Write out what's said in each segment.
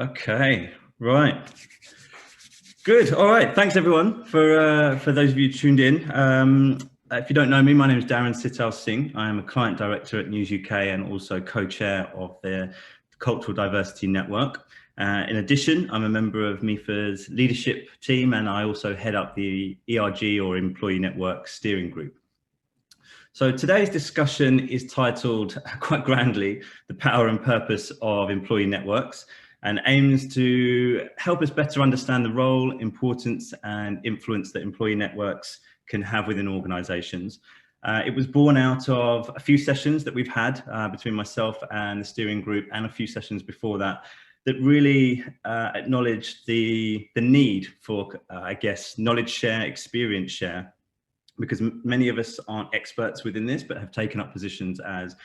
Okay, right. Good. All right. Thanks everyone for those of you tuned in. If you don't know me, my name is Darren Sital Singh. I am a client director at News UK and also co-chair of the Cultural Diversity Network. In addition, I'm a member of MEFA's leadership team, and I also head up the ERG, or Employee Network Steering Group. So today's discussion is titled quite grandly, The Power and Purpose of Employee Networks, and aims to help us better understand the role, importance and influence that employee networks can have within organisations. It was born out of a few sessions that we've had between myself and the steering group, and a few sessions before that, that really acknowledged the need for, I guess, knowledge share, experience share, because many of us aren't experts within this, but have taken up positions as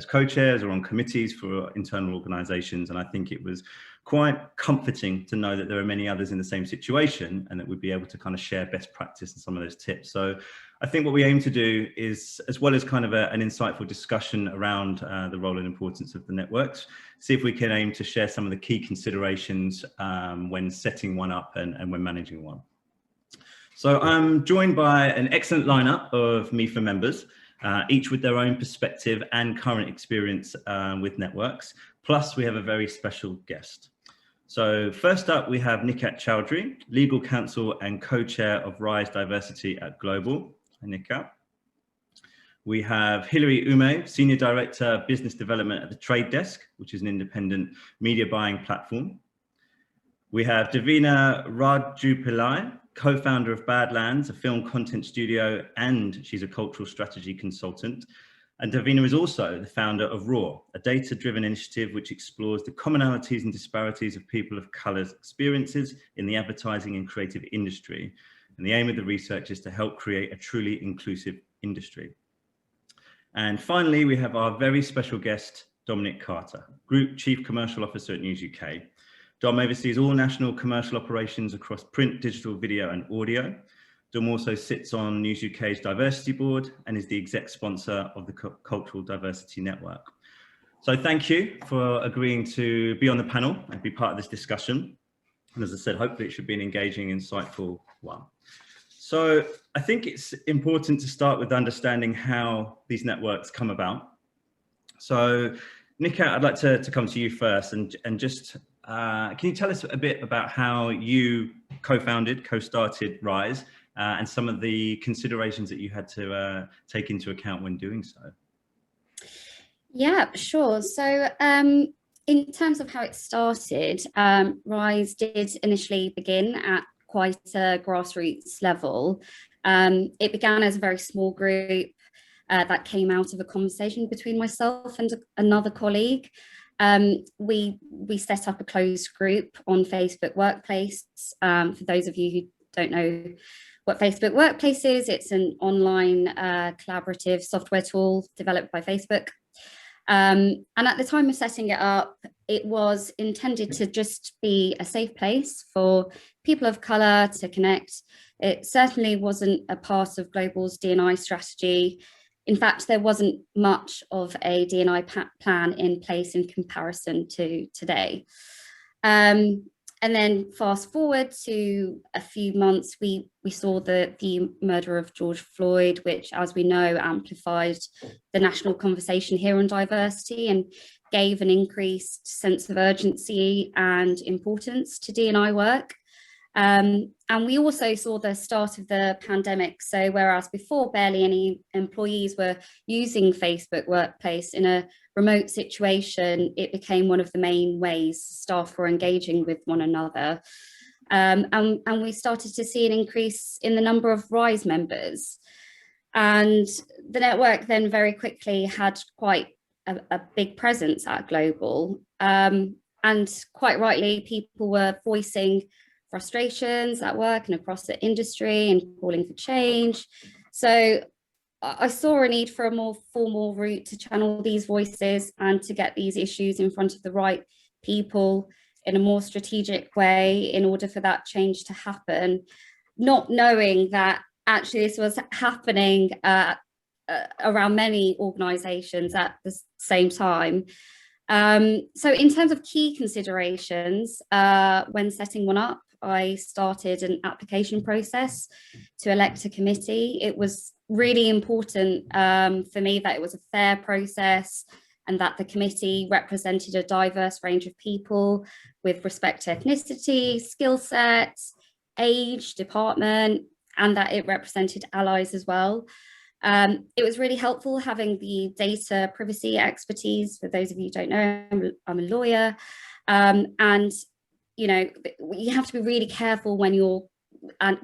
co-chairs or on committees for internal organisations. And I think it was quite comforting to know that there are many others in the same situation, and that we'd be able to kind of share best practice and some of those tips. So I think what we aim to do is, as well as kind of an insightful discussion around the role and importance of the networks, see if we can aim to share some of the key considerations when setting one up and when managing one. So I'm joined by an excellent lineup of MEFA members, each with their own perspective and current experience with networks. Plus, we have a very special guest. So first up, we have Nikhat Choudhury, Legal Counsel and Co-Chair of Rise Diversity at Global. Hi, Nikhat. We have Hilary Umeh, Senior Director, Business Development at the Trade Desk, which is an independent media buying platform. We have Davina Rajoopillai, co-founder of Badlands, a film content studio, and she's a cultural strategy consultant. And Davina is also the founder of RAW, a data-driven initiative which explores the commonalities and disparities of people of colour's experiences in the advertising and creative industry. And the aim of the research is to help create a truly inclusive industry. And finally, we have our very special guest, Dominic Carter, Group Chief Commercial Officer at News UK. Dom oversees all national commercial operations across print, digital, video and audio. Dom also sits on News UK's diversity board and is the exec sponsor of the Cultural Diversity Network. So thank you for agreeing to be on the panel and be part of this discussion. And as I said, hopefully it should be an engaging, insightful one. So I think it's important to start with understanding how these networks come about. So Nikhat, I'd like to come to you first and just can you tell us a bit about how you co-started Rise and some of the considerations that you had to take into account when doing so? Yeah, sure. So in terms of how it started, Rise did initially begin at quite a grassroots level. It began as a very small group that came out of a conversation between myself and another colleague. We set up a closed group on Facebook Workplace. For those of you who don't know what Facebook Workplace is, it's an online collaborative software tool developed by Facebook. And at the time of setting it up, it was intended to just be a safe place for people of colour to connect. It certainly wasn't a part of Global's D&I strategy. In fact, there wasn't much of a D&I plan in place in comparison to today. And then fast forward to a few months, we saw the murder of George Floyd, which, as we know, amplified the national conversation here on diversity and gave an increased sense of urgency and importance to D&I work. And we also saw the start of the pandemic. So whereas before barely any employees were using Facebook Workplace in a remote situation, it became one of the main ways staff were engaging with one another. And we started to see an increase in the number of Rise members. And the network then very quickly had quite a big presence at Global. And quite rightly, people were voicing frustrations at work and across the industry and calling for change. So I saw a need for a more formal route to channel these voices and to get these issues in front of the right people in a more strategic way in order for that change to happen, not knowing that actually this was happening around many organisations at the same time. So in terms of key considerations, when setting one up, I started an application process to elect a committee. It was really important for me that it was a fair process and that the committee represented a diverse range of people with respect to ethnicity, skill sets, age, department, and that it represented allies as well. It was really helpful having the data privacy expertise. For those of you who don't know, I'm a lawyer. And, you know, you have to be really careful when you're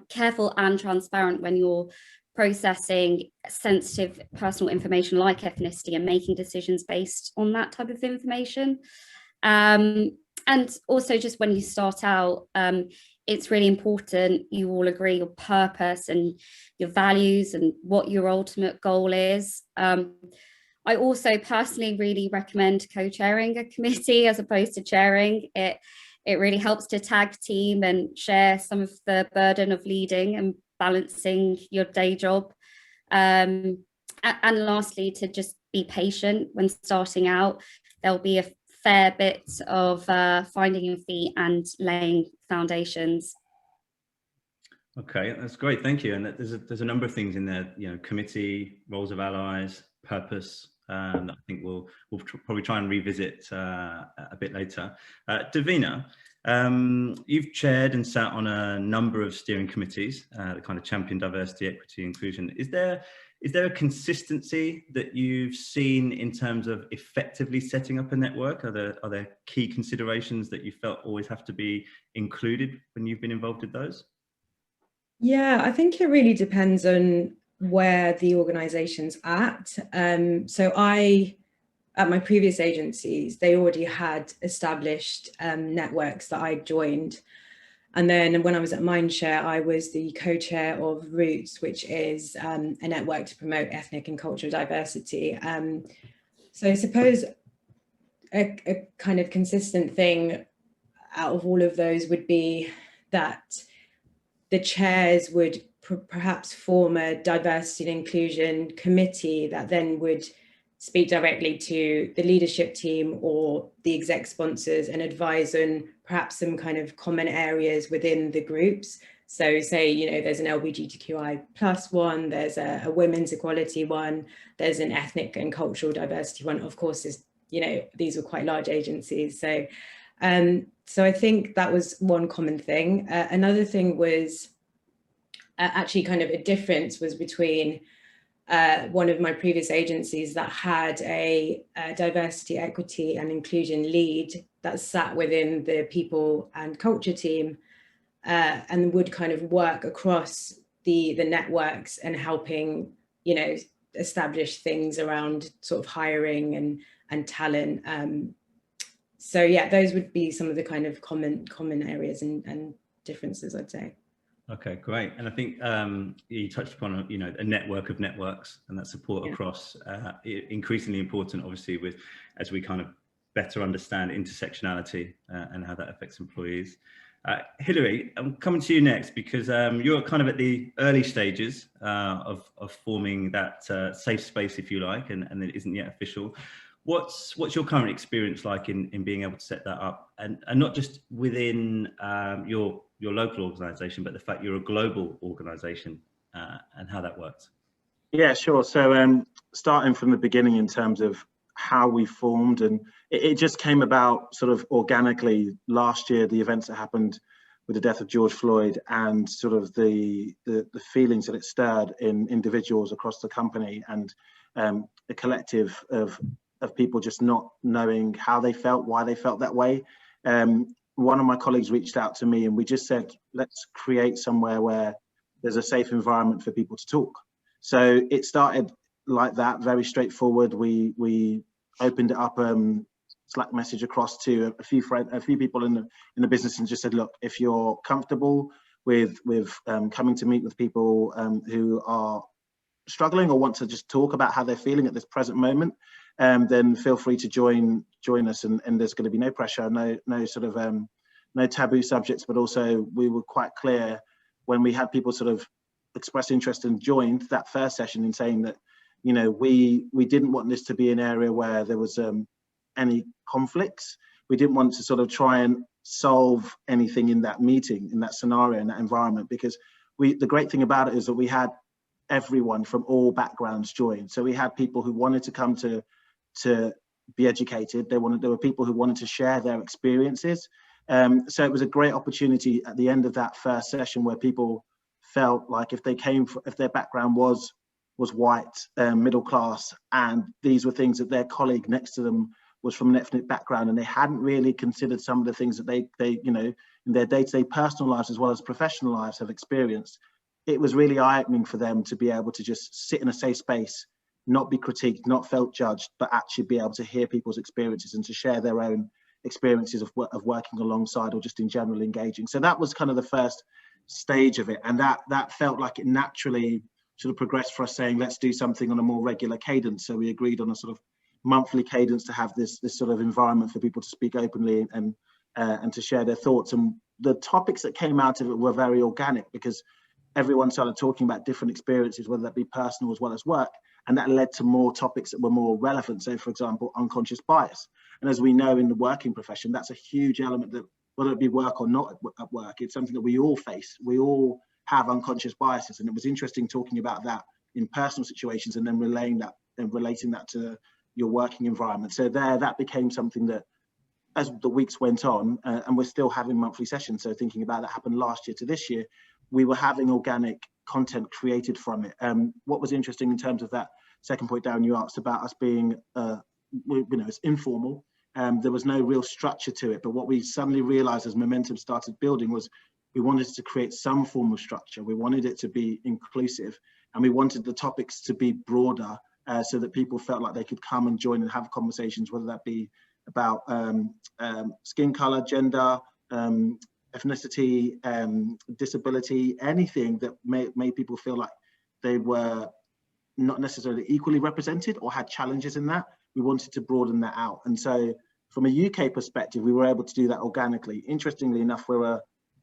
careful and transparent when you're processing sensitive personal information like ethnicity and making decisions based on that type of information. And also just when you start out, it's really important you all agree your purpose and your values and what your ultimate goal is. I also personally really recommend co-chairing a committee as opposed to chairing it. It really helps to tag team and share some of the burden of leading and balancing your day job. And lastly, to just be patient when starting out. There'll be a fair bit of finding your feet and laying foundations. Okay, that's great, thank you. And there's a number of things in there, you know, committee, roles of allies, purpose, that I think we'll probably try and revisit a bit later. Davina, you've chaired and sat on a number of steering committees that kind of champion diversity, equity, inclusion. Is there a consistency that you've seen in terms of effectively setting up a network? Are there key considerations that you felt always have to be included when you've been involved with those? Yeah, I think it really depends on where the organization's at. So at my previous agencies, they already had established networks that I joined. And then when I was at Mindshare, I was the co-chair of Roots, which is a network to promote ethnic and cultural diversity. So I suppose a kind of consistent thing out of all of those would be that the chairs would perhaps form a diversity and inclusion committee that then would speak directly to the leadership team or the exec sponsors and advise on perhaps some kind of common areas within the groups. So say, you know, there's an LGBTQI plus one, there's a women's equality one, there's an ethnic and cultural diversity one. Of course, you know, these were quite large agencies. So I think that was one common thing. Another thing was actually kind of a difference was between one of my previous agencies that had a diversity, equity and inclusion lead that sat within the people and culture team and would kind of work across the networks and helping, you know, establish things around sort of hiring and talent. So yeah, those would be some of the kind of common areas and differences, I'd say. Okay, great. And I think you touched upon, you know, a network of networks and that support across, increasingly important, obviously, as we kind of better understand intersectionality and how that affects employees. Hilary, I'm coming to you next because you're kind of at the early stages of forming that safe space, if you like, and it isn't yet official. What's your current experience like in being able to set that up, and not just within your local organisation, but the fact you're a global organisation and how that works? Yeah, sure. So starting from the beginning in terms of how we formed, and it just came about sort of organically last year, the events that happened with the death of George Floyd and sort of the feelings that it stirred in individuals across the company, and a collective of people just not knowing how they felt, why they felt that way. One of my colleagues reached out to me and we just said, let's create somewhere where there's a safe environment for people to talk. So it started like that, very straightforward. We opened it up, Slack message across to a few people in the business and just said, look, if you're comfortable with coming to meet with people who are struggling or want to just talk about how they're feeling at this present moment, then feel free to join us, and there's going to be no pressure, no sort of no taboo subjects, but also we were quite clear when we had people sort of express interest and joined that first session in saying that, you know, we didn't want this to be an area where there was any conflicts. We didn't want to sort of try and solve anything in that meeting, in that scenario, in that environment, because the great thing about it is that we had everyone from all backgrounds join. So we had people who wanted to come to be educated. There were people who wanted to share their experiences. So it was a great opportunity at the end of that first session where people felt like if their background was white, middle class, and these were things that their colleague next to them was from an ethnic background, and they hadn't really considered some of the things that they you know, in their day-to-day personal lives as well as professional lives have experienced. It was really eye-opening for them to be able to just sit in a safe space, not be critiqued, not felt judged, but actually be able to hear people's experiences and to share their own experiences of working alongside or just in general engaging. So that was kind of the first stage of it, and that felt like it naturally sort of progressed for us, saying let's do something on a more regular cadence. So we agreed on a sort of monthly cadence to have this sort of environment for people to speak openly and to share their thoughts. And the topics that came out of it were very organic, because everyone started talking about different experiences, whether that be personal as well as work, and that led to more topics that were more relevant. So for example, unconscious bias. And as we know in the working profession, that's a huge element that, whether it be work or not at work, it's something that we all face. We all have unconscious biases. And it was interesting talking about that in personal situations and then relating that to your working environment. So that became something that, as the weeks went on, and we're still having monthly sessions. So thinking about that happened last year to this year, we were having organic content created from it. What was interesting in terms of that second point, Darren, you asked about us being, it's informal. There was no real structure to it, but what we suddenly realized as momentum started building was we wanted to create some form of structure. We wanted it to be inclusive, and we wanted the topics to be broader, so that people felt like they could come and join and have conversations, whether that be about skin color, gender, ethnicity, disability, anything that made people feel like they were not necessarily equally represented or had challenges in that. We wanted to broaden that out. And so from a UK perspective, we were able to do that organically. Interestingly enough, we're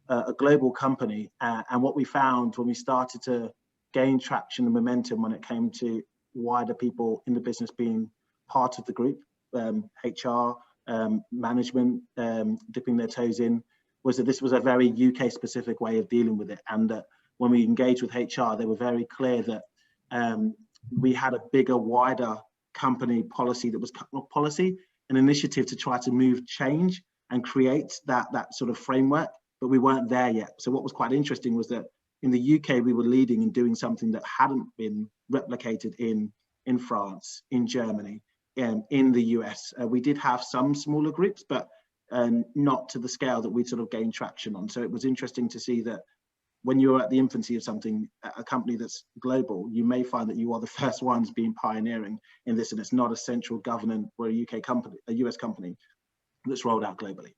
a global company, and what we found when we started to gain traction and momentum when it came to wider people in the business being part of the group, HR, management, dipping their toes in, was that this was a very UK specific way of dealing with it. And when we engaged with HR, they were very clear that we had a bigger, wider company policy that was not policy, an initiative to try to move change and create that sort of framework, but we weren't there yet. So what was quite interesting was that in the UK, we were leading and doing something that hadn't been replicated in France, in Germany, in the US. We did have some smaller groups, but not to the scale that we sort of gained traction on. So it was interesting to see that when you're at the infancy of something, a company that's global, you may find that you are the first ones being pioneering in this, and it's not a central government or a UK company, a US company that's rolled out globally.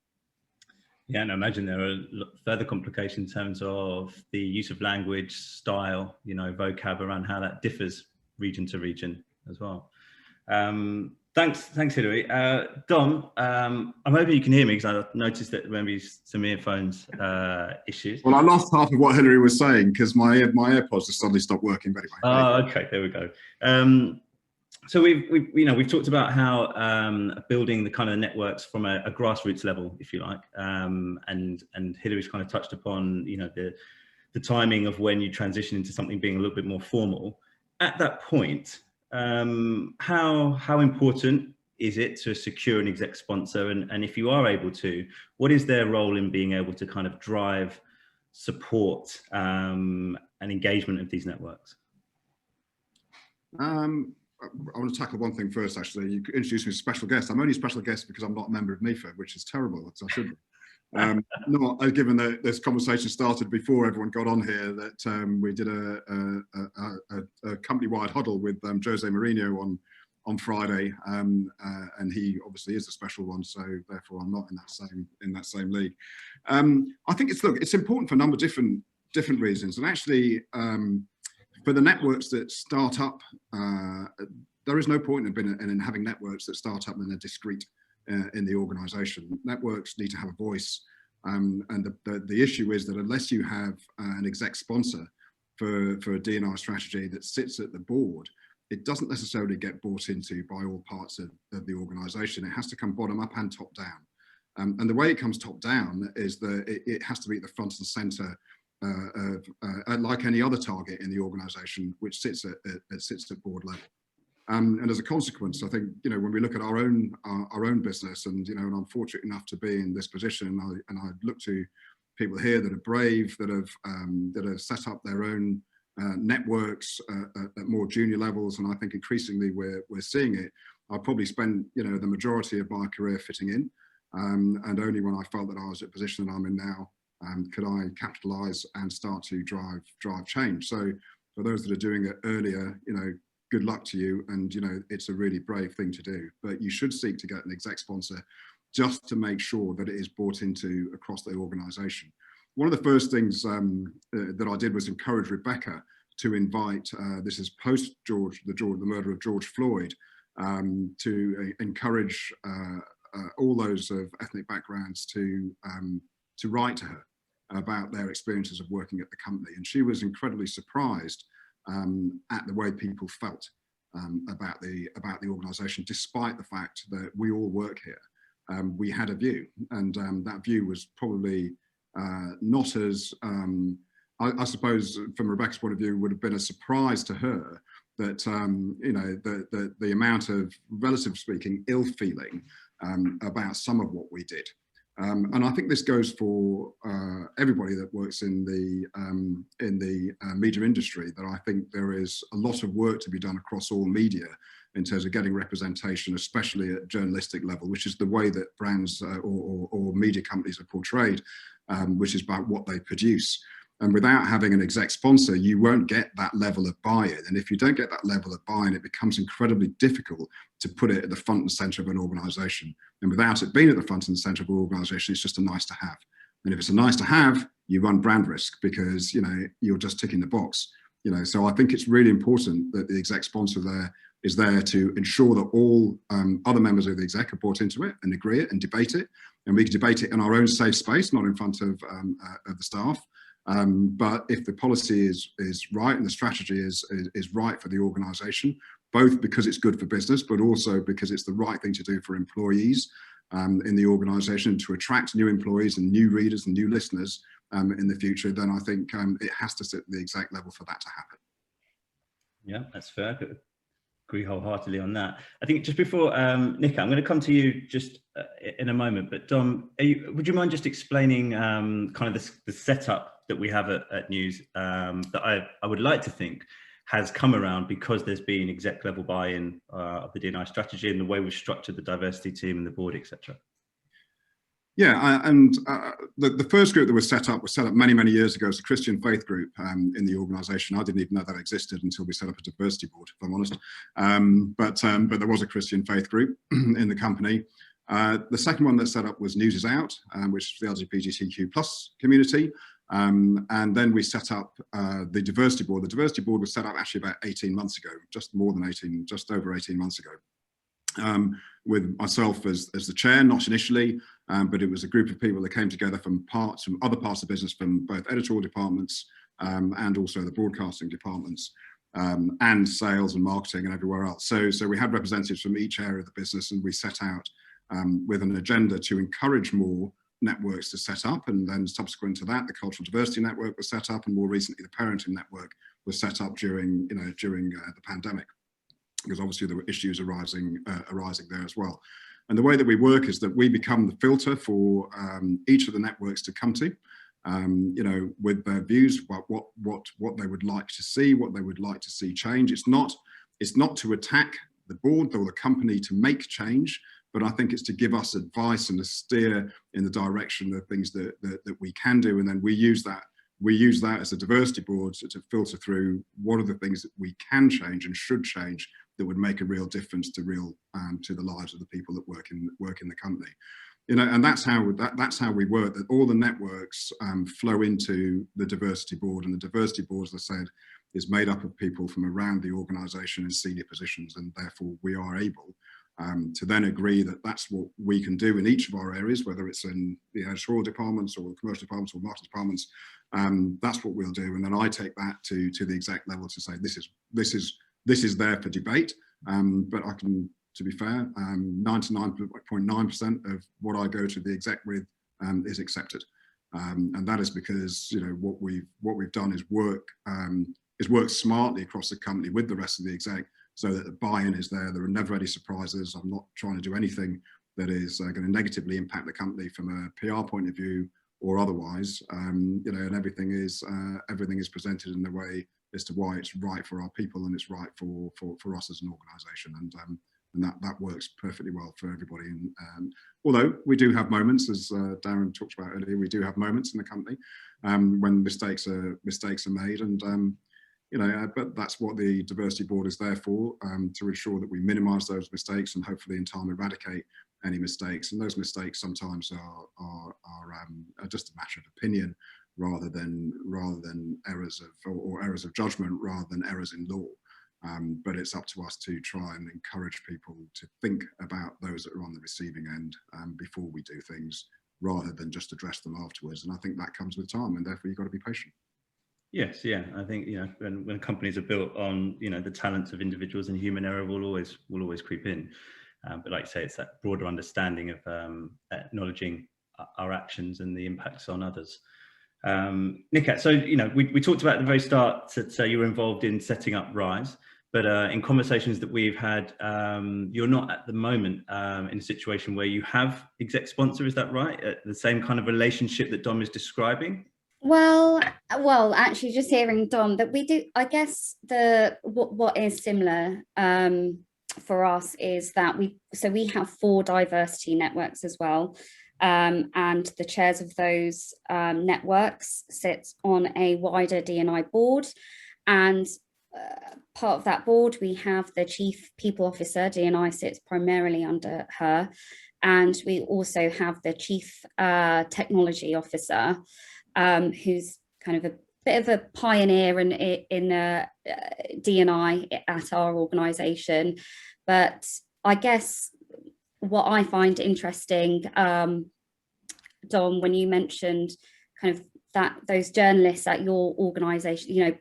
Yeah, and I imagine there are further complications in terms of the use of language, style, vocab around how that differs region to region as well. Thanks, Hilary. Dom, I'm hoping you can hear me, because I noticed that maybe some earphones issues. Well, I lost half of what Hilary was saying because my AirPods just suddenly stopped working. But anyway. Oh, okay, there we go. So we've talked about how building the kind of networks from a grassroots level, if you like, and Hilary's kind of touched upon the timing of when you transition into something being a little bit more formal. At that point, how important is it to secure an exec sponsor, and if you are able to, what is their role in being able to kind of drive support and engagement of these networks? I want to tackle one thing first, actually. You introduced me as a special guest. I'm only a special guest because I'm not a member of MEFA, which is terrible, because I should be. Given that this conversation started before everyone got on here, that we did a company-wide huddle with Jose Mourinho on Friday, and he obviously is a special one, so therefore I'm not in that same league. I think it's important for a number of different reasons, and actually. For the networks that start up, there is no point in having networks that start up and are discrete in the organisation. Networks need to have a voice, and the issue is that unless you have an exec sponsor for a D&I strategy that sits at the board, it doesn't necessarily get bought into by all parts of the organisation. It has to come bottom up and top down. And the way it comes top down is that it has to be at the front and centre like any other target in the organisation, which sits at board level. And as a consequence, I think, you know, when we look at our own business, and, you know, and I'm fortunate enough to be in this position, and I look to people here that are brave, that have set up their own networks at more junior levels, and I think increasingly we're seeing it. I probably spent, you know, the majority of my career fitting in, and only when I felt that I was at a position that I'm in now could I capitalise and start to drive change. So for those that are doing it earlier, you know, good luck to you, and, you know, it's a really brave thing to do, but you should seek to get an exec sponsor just to make sure that it is bought into across the organisation. One of the first things that I did was encourage Rebecca to invite, this is post the murder of George Floyd, to encourage all those of ethnic backgrounds to write to her about their experiences of working at the company. And she was incredibly surprised at the way people felt about the organisation, despite the fact that we all work here. We had a view, and that view was probably not as, I suppose from Rebecca's point of view, would have been a surprise to her that, you know, the amount of, relatively speaking, ill feeling about some of what we did. And I think this goes for everybody that works in the media industry, that I think there is a lot of work to be done across all media in terms of getting representation, especially at journalistic level, which is the way that brands or media companies are portrayed, which is about what they produce. And without having an exec sponsor, you won't get that level of buy-in. And if you don't get that level of buy-in, it becomes incredibly difficult to put it at the front and centre of an organisation. And without it being at the front and centre of an organisation, it's just a nice to have. And if it's a nice to have, you run brand risk, because, you know, you're just ticking the box. You know, so I think it's really important that the exec sponsor there is there to ensure that all other members of the exec are bought into it and agree it and debate it. And we can debate it in our own safe space, not in front of the staff. But if the policy is right and the strategy is right for the organisation, both because it's good for business, but also because it's the right thing to do for employees in the organisation, to attract new employees and new readers and new listeners in the future, then I think it has to sit at the exact level for that to happen. Yeah, that's fair. I agree wholeheartedly on that. I think just before, Nick, I'm going to come to you just in a moment, but Dom, would you mind just explaining kind of the setup that we have at News that I would like to think has come around because there's been exec level buy-in of the D&I strategy and the way we've structured the diversity team and the board, etc. Yeah, and the first group that was set up many, many years ago as a Christian faith group in the organisation. I didn't even know that existed until we set up a diversity board, if I'm honest. But there was a Christian faith group in the company. The second one that set up was News is Out, which is the LGBTQ+ community. And then we set up the diversity board. The diversity board was set up actually about 18 months ago, just over 18 months ago. With myself as the chair, not initially, but it was a group of people that came together from other parts of the business, from both editorial departments and also the broadcasting departments, and sales and marketing and everywhere else. So we had representatives from each area of the business, and we set out with an agenda to encourage more networks to set up, and then subsequent to that, the Cultural Diversity Network was set up, and more recently the Parenting Network was set up during the pandemic, because obviously there were issues arising there as well. And the way that we work is that we become the filter for each of the networks to come to, you know, with their views about what they would like to see, what they would like to see change. It's not to attack the board or the company to make change, but I think it's to give us advice and to steer in the direction of things that we can do, and then we use that as a diversity board to filter through what are the things that we can change and should change that would make a real difference to the lives of the people that work in the company. You know, and that's how we work. That all the networks flow into the diversity board, and the diversity board, as I said, is made up of people from around the organisation in senior positions, and therefore we are able to then agree that that's what we can do in each of our areas, whether it's in the editorial departments or the commercial departments or marketing departments. That's what we'll do, and then I take that to the exec level to say this is this is there for debate, but I can, to be fair, 99.9% of what I go to the exec with is accepted, and that is because, you know, what we've done is work smartly across the company with the rest of the exec, so that the buy-in is there. There are never any surprises. I'm not trying to do anything that is going to negatively impact the company from a PR point of view or otherwise, you know, and everything is presented in a way as to why it's right for our people and it's right for us as an organisation, and that works perfectly well for everybody. And although we do have moments, as Darren talked about earlier, we do have moments in the company when mistakes are made, and you know, but that's what the diversity board is there for, to ensure that we minimise those mistakes and hopefully in time eradicate any mistakes. And those mistakes sometimes are just a matter of opinion rather than errors or errors of judgment rather than errors in law. But it's up to us to try and encourage people to think about those that are on the receiving end before we do things, rather than just address them afterwards. And I think that comes with time, and therefore you've got to be patient. Yes, yeah, I think, you know, when companies are built on, you know, the talents of individuals, and human error will always creep in. But like I say, it's that broader understanding of acknowledging our actions and the impacts on others. Nikhat, so, you know, we talked about at the very start that you were involved in setting up Rise, but in conversations that we've had, you're not at the moment in a situation where you have exec sponsor, is that right? The same kind of relationship that Dom is describing? Well, actually, just hearing Dom, that we do, I guess what is similar for us is that we have 4 diversity networks as well, and the chairs of those networks sit on a wider D&I board, and part of that board we have the Chief People Officer. D&I sits primarily under her, and we also have the Chief Technology Officer, who's kind of a bit of a pioneer in D&I at our organisation. But I guess what I find interesting, Dom, when you mentioned kind of those journalists at your organisation, you know,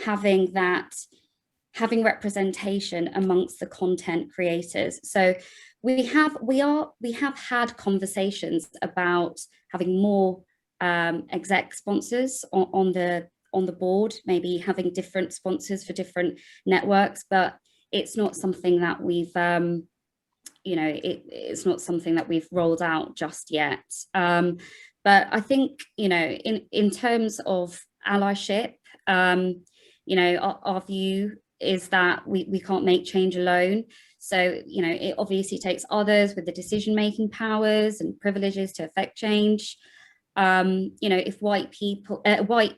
having representation amongst the content creators. So we have had conversations about having more exec sponsors on the board, maybe having different sponsors for different networks, but it's not something that we've you know, it's not something that we've rolled out just yet. But I think, you know, in terms of allyship, you know, our view is that we can't make change alone. So, you know, it obviously takes others with the decision-making powers and privileges to affect change. You know, if white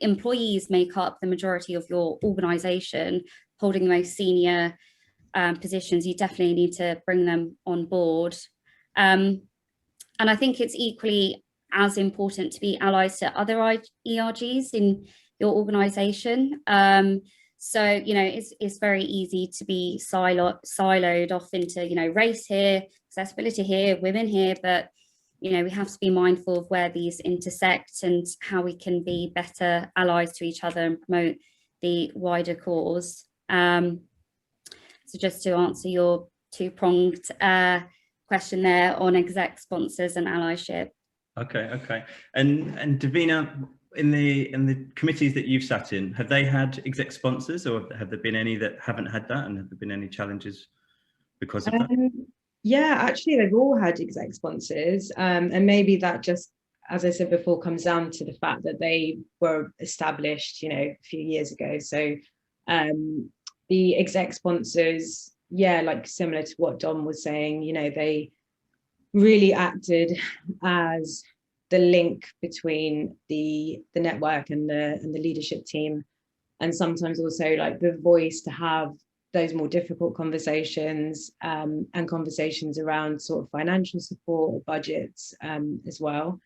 employees make up the majority of your organization, holding the most senior positions, you definitely need to bring them on board. And I think it's equally as important to be allies to other ERGs in your organization. So, you know, it's very easy to be siloed off into, you know, race here, accessibility here, women here, but, you know, we have to be mindful of where these intersect and how we can be better allies to each other and promote the wider cause. So just to answer your 2-pronged question there on exec sponsors and allyship. Okay. And Davina, in the committees that you've sat in, have they had exec sponsors, or have there been any that haven't had that, and have there been any challenges because of that? Yeah, actually they've all had exec sponsors, and maybe that just, as I said before, comes down to the fact that they were established, you know, a few years ago. So the exec sponsors, yeah, like similar to what Dom was saying, you know, they really acted as the link between the network and the leadership team, and sometimes also like the voice to have those more difficult conversations, and conversations around sort of financial support, budgets as well.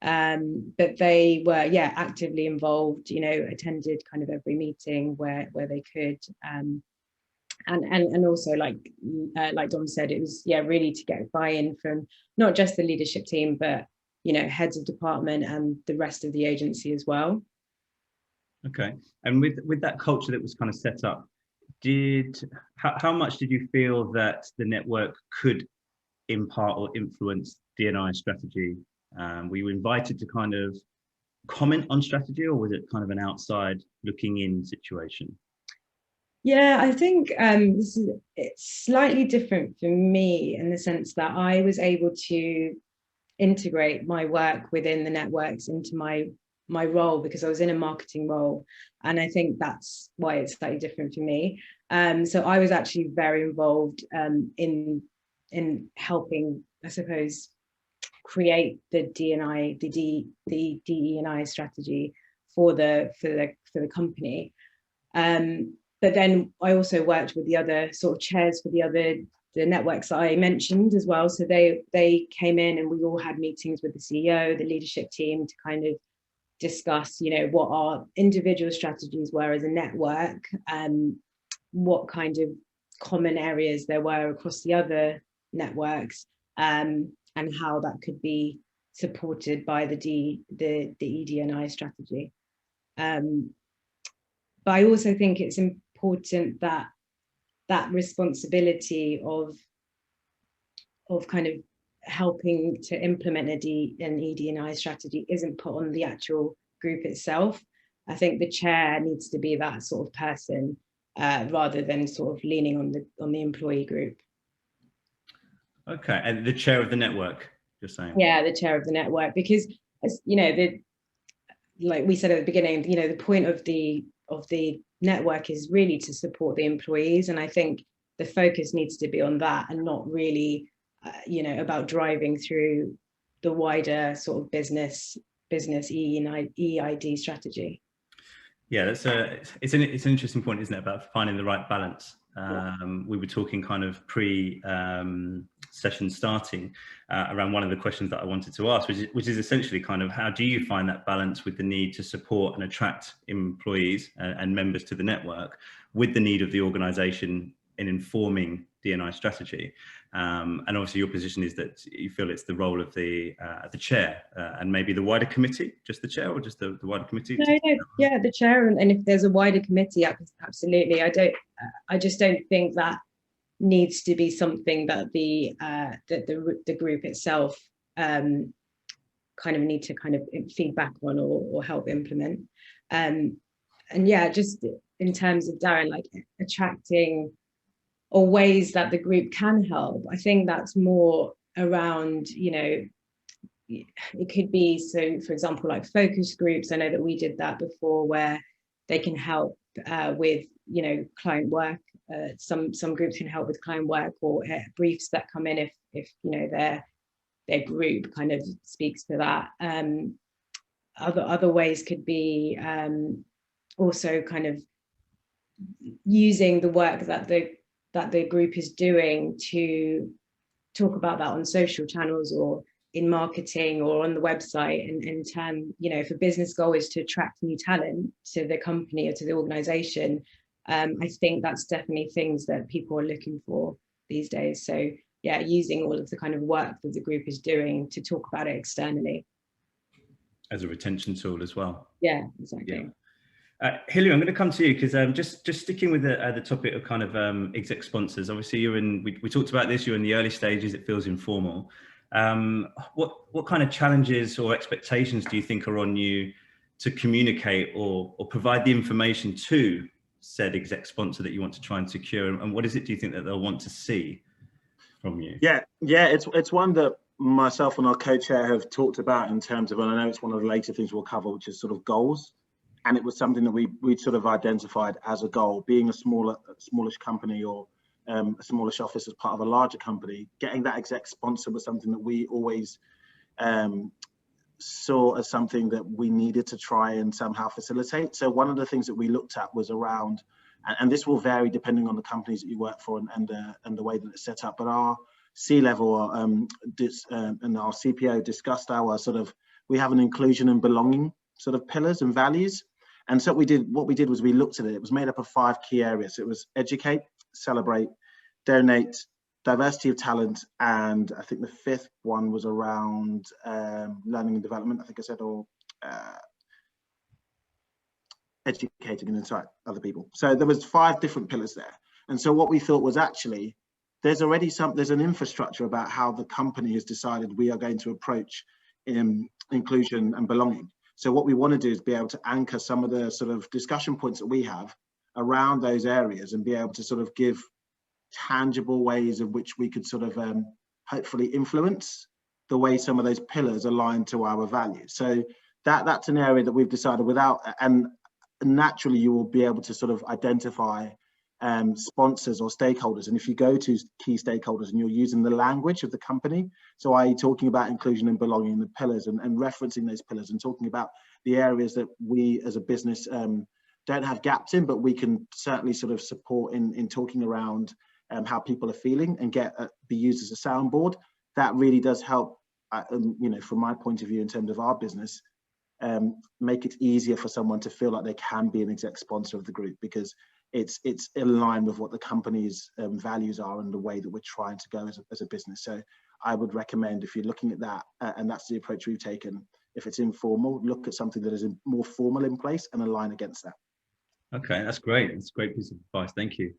But they were, yeah, actively involved, you know, attended kind of every meeting where they could, and also like Dom said, it was, yeah, really to get buy-in from not just the leadership team, but, you know, heads of department and the rest of the agency as well. Okay, and with that culture that was kind of set up, how much did you feel that the network could impart or influence D&I strategy? Were you invited to kind of comment on strategy, or was it kind of an outside looking in situation? Yeah, I think it's slightly different for me in the sense that I was able to integrate my work within the networks into my role, because I was in a marketing role, and I think that's why it's slightly different for me. So I was actually very involved in helping, I suppose, create the D&I, the DE&I strategy for the company. But then I also worked with the other sort of chairs for the networks that I mentioned as well. So they came in and we all had meetings with the CEO, the leadership team, to kind of discuss, you know, what our individual strategies were as a network, what kind of common areas there were across the other networks, and how that could be supported by the ED&I strategy. But I also think it's important that responsibility of kind of helping to implement an ED&I strategy isn't put on the actual group itself. I think the chair needs to be that sort of person, rather than sort of leaning on the employee group. Okay, and the chair of the network, you're saying? Yeah, the chair of the network, because, as you know, like we said at the beginning, you know, the point of the network is really to support the employees, and I think the focus needs to be on that, and not really you know, about driving through the wider sort of business EID strategy. Yeah, it's an interesting point, isn't it, about finding the right balance. We were talking kind of pre-session starting around one of the questions that I wanted to ask, which is essentially kind of, how do you find that balance with the need to support and attract employees and members to the network, with the need of the organisation in informing D&I strategy? And obviously your position is that you feel it's the role of the chair and maybe the wider committee, just the chair, or just the wider committee? No, yeah, the chair, and if there's a wider committee, absolutely. I just don't think that needs to be something that the group itself kind of need to kind of feedback on or help implement. And yeah, just in terms of Darren, like attracting or ways that the group can help, I think that's more around, you know, it could be, so for example, like focus groups. I know that we did that before, where they can help with, you know, client work. Some groups can help with client work, or briefs that come in if you know their group kind of speaks to that. Other ways could be also kind of using the work that the group is doing to talk about that on social channels, or in marketing, or on the website, and in turn, you know, if a business goal is to attract new talent to the company or to the organization, I think that's definitely things that people are looking for these days. So yeah, using all of the kind of work that the group is doing to talk about it externally. As a retention tool as well. Yeah, exactly. Yeah. Hilary, I'm going to come to you, because just sticking with the topic of kind of exec sponsors. Obviously, we talked about this. You're in the early stages. It feels informal. What kind of challenges or expectations do you think are on you to communicate or provide the information to said exec sponsor that you want to try and secure? And what is it, do you think, that they'll want to see from you? Yeah, it's one that myself and our co-chair have talked about in terms of, and I know it's one of the later things we'll cover, which is sort of goals. And it was something that we'd sort of identified as a goal, being a smallish company, or a smallish office as part of a larger company. Getting that exec sponsor was something that we always saw as something that we needed to try and somehow facilitate. So one of the things that we looked at was around, and this will vary depending on the companies that you work for and the way that it's set up, but our C-level and our CPO discussed our sort of, we have an inclusion and belonging sort of pillars and values. And so what we did was we looked at it. It was made up of 5 key areas. It was educate, celebrate, donate, diversity of talent, and I think the 5th one was around learning and development, I think I said, or educating and insight other people. So there was 5 different pillars there. And so what we thought was actually, there's an infrastructure about how the company has decided we are going to approach inclusion and belonging. So what we want to do is be able to anchor some of the sort of discussion points that we have around those areas and be able to sort of give tangible ways of which we could sort of hopefully influence the way some of those pillars align to our values. So that's an area that we've decided without, and naturally you will be able to sort of identify sponsors or stakeholders. And if you go to key stakeholders and you're using the language of the company, so i.e. talking about inclusion and belonging, the pillars, and referencing those pillars and talking about the areas that we as a business don't have gaps in, but we can certainly sort of support in talking around how people are feeling and be used as a soundboard, that really does help, you know, from my point of view in terms of our business, make it easier for someone to feel like they can be an exec sponsor of the group, because it's in line with what the company's values are and the way that we're trying to go as a business. So I would recommend, if you're looking at that, and that's the approach we've taken, if it's informal, look at something that is more formal in place and align against that. Okay, that's great. That's a great piece of advice. Thank you.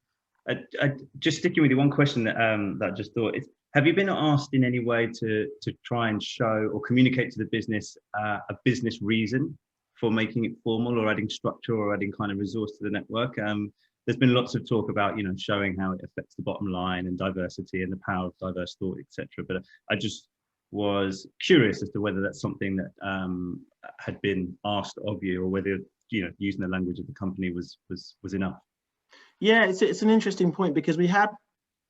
Just sticking with you, one question that I just thought is, have you been asked in any way to try and show or communicate to the business a business reason for making it formal, or adding structure, or adding kind of resource to the network? There's been lots of talk about, you know, showing how it affects the bottom line and diversity and the power of diverse thought, etc. But I just was curious as to whether that's something that had been asked of you, or whether, you know, using the language of the company was enough. Yeah, it's an interesting point, because we had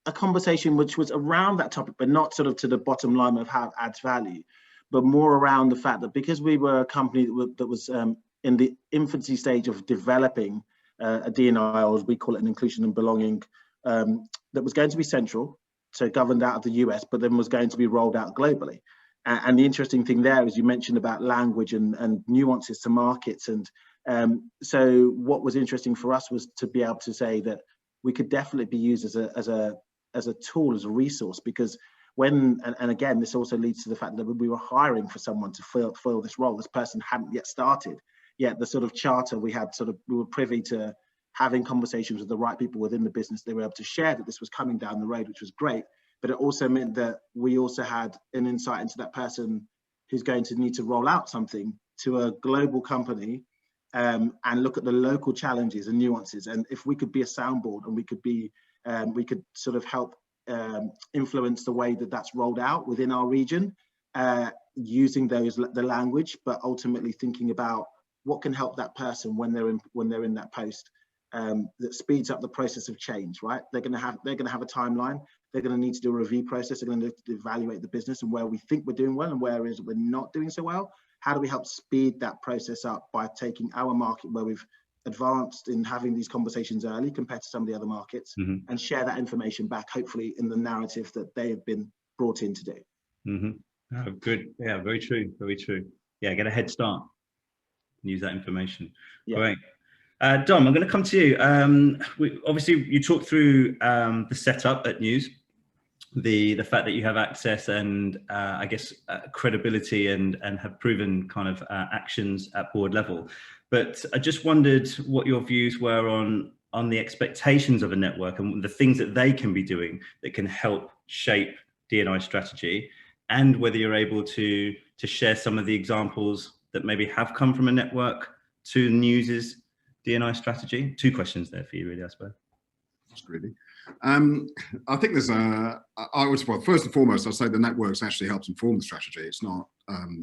a conversation which was around that topic, but not sort of to the bottom line of how it adds value, but more around the fact that because we were a company that was in the infancy stage of developing a D&I, or as we call it, an inclusion and belonging, that was going to be central, so governed out of the US, but then was going to be rolled out globally. And the interesting thing there is you mentioned about language and nuances to markets. And so what was interesting for us was to be able to say that we could definitely be used as a tool, as a resource, because when, and again, this also leads to the fact that we were hiring for someone to fill this role, this person hadn't yet started, yet the sort of charter we had, we were privy to having conversations with the right people within the business. They were able to share that this was coming down the road, which was great, but it also meant that we also had an insight into that person who's going to need to roll out something to a global company, and look at the local challenges and nuances. And if we could be a soundboard, and we could sort of help influence the way that that's rolled out within our region, using the language, but ultimately thinking about what can help that person when they're in that post, that speeds up the process of change. Right? They're going to have a timeline. They're going to need to do a review process. They're going to evaluate the business and where we think we're doing well and where is we're not doing so well. How do we help speed that process up by taking our market where we've advanced in having these conversations early compared to some of the other markets, and share that information back, hopefully in the narrative that they have been brought in to do. Oh, good. Yeah, very true. Very true. Yeah, get a head start and use that information. Yeah. Great. Dom, I'm going to come to you. Obviously, you talked through the setup at News, the fact that you have access and I guess credibility and have proven kind of actions at board level. But I just wondered what your views were on the expectations of a network and the things that they can be doing that can help shape D&I strategy, and whether you're able to share some of the examples that maybe have come from a network to News's D&I strategy. 2 questions there for you, really, I suppose. That's greedy. I think there's first and foremost, I'd say the networks actually helps inform the strategy. It's not,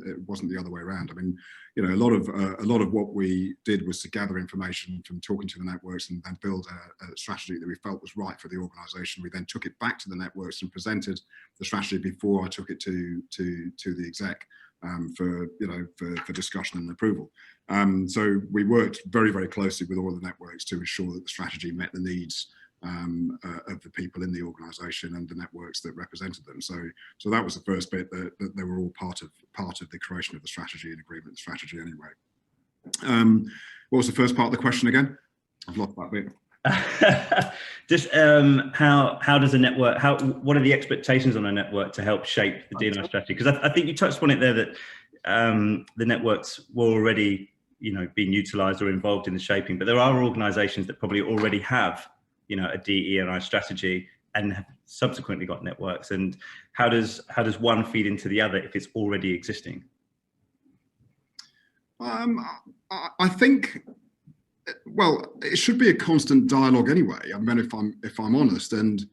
it wasn't the other way around. I mean, you know, a lot of what we did was to gather information from talking to the networks and then build a strategy that we felt was right for the organisation. We then took it back to the networks and presented the strategy before I took it to the exec for discussion and approval. So we worked very, very closely with all the networks to ensure that the strategy met the needs of the people in the organisation and the networks that represented them. So that was the first bit, that they were all part of the creation of the strategy and agreement of the strategy anyway. What was the first part of the question again? I've lost that bit. Just how does a network, what are the expectations on a network to help shape the D&I strategy? Because I think you touched on it there, that the networks were already being utilised or involved in the shaping. But there are organisations that probably already have, a DE&I strategy and have subsequently got networks. And how does one feed into the other if it's already existing? I think, well, it should be a constant dialogue anyway. I mean, if I'm honest, and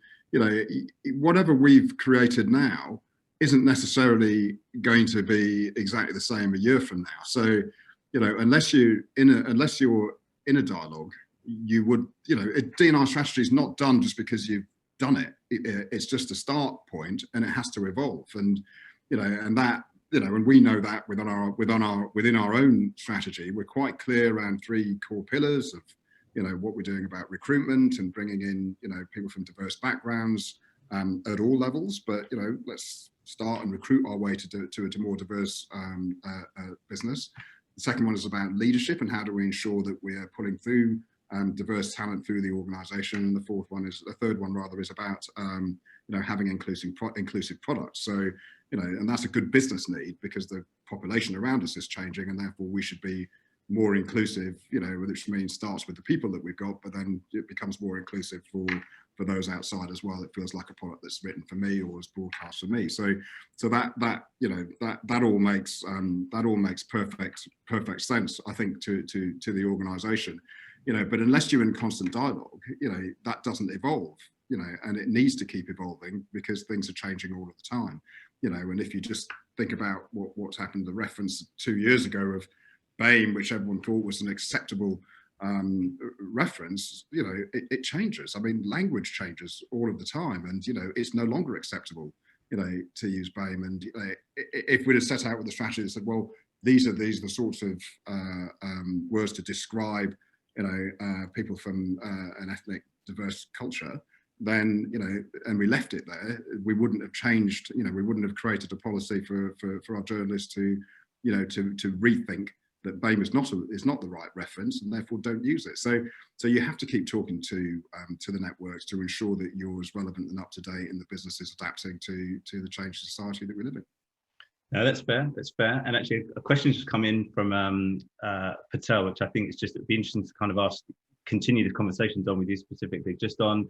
whatever we've created now isn't necessarily going to be exactly the same a year from now. So, unless you're in a dialogue, you would, D&I strategy is not done just because you've done it. It's just a start point, and it has to evolve. And and we know that within our own strategy, we're quite clear around 3 core pillars of what we're doing about recruitment and bringing in people from diverse backgrounds at all levels. But let's start and recruit our way to a more diverse business. The second one is about leadership and how do we ensure that we are pulling through diverse talent through the organisation. The third one is about having inclusive products. So and that's a good business need because the population around us is changing, and therefore we should be more inclusive. Which means starts with the people that we've got, but then it becomes more inclusive for those outside as well. It feels like a product that's written for me or is broadcast for me. So that all makes perfect sense, I think, to the organisation. But unless you're in constant dialogue, that doesn't evolve. And it needs to keep evolving because things are changing all of the time. And if you just think about what's happened, the reference 2 years ago of BAME, which everyone thought was an acceptable reference, it changes. I mean, language changes all of the time, and it's no longer acceptable, to use BAME. And if we'd have set out with the strategy and said, well, these are the sorts of words to describe, people from an ethnic diverse culture, then and we left it there, we wouldn't have changed. We wouldn't have created a policy for our journalists to rethink that BAME is not the right reference, and therefore don't use it. So you have to keep talking to the networks to ensure that you're as relevant and up to date, and the business is adapting to the changing society that we live in. No, that's fair. That's fair. And actually, a question just come in from Patel, which I think it'd be interesting to kind of continue the conversation, Dom, with you specifically, just on,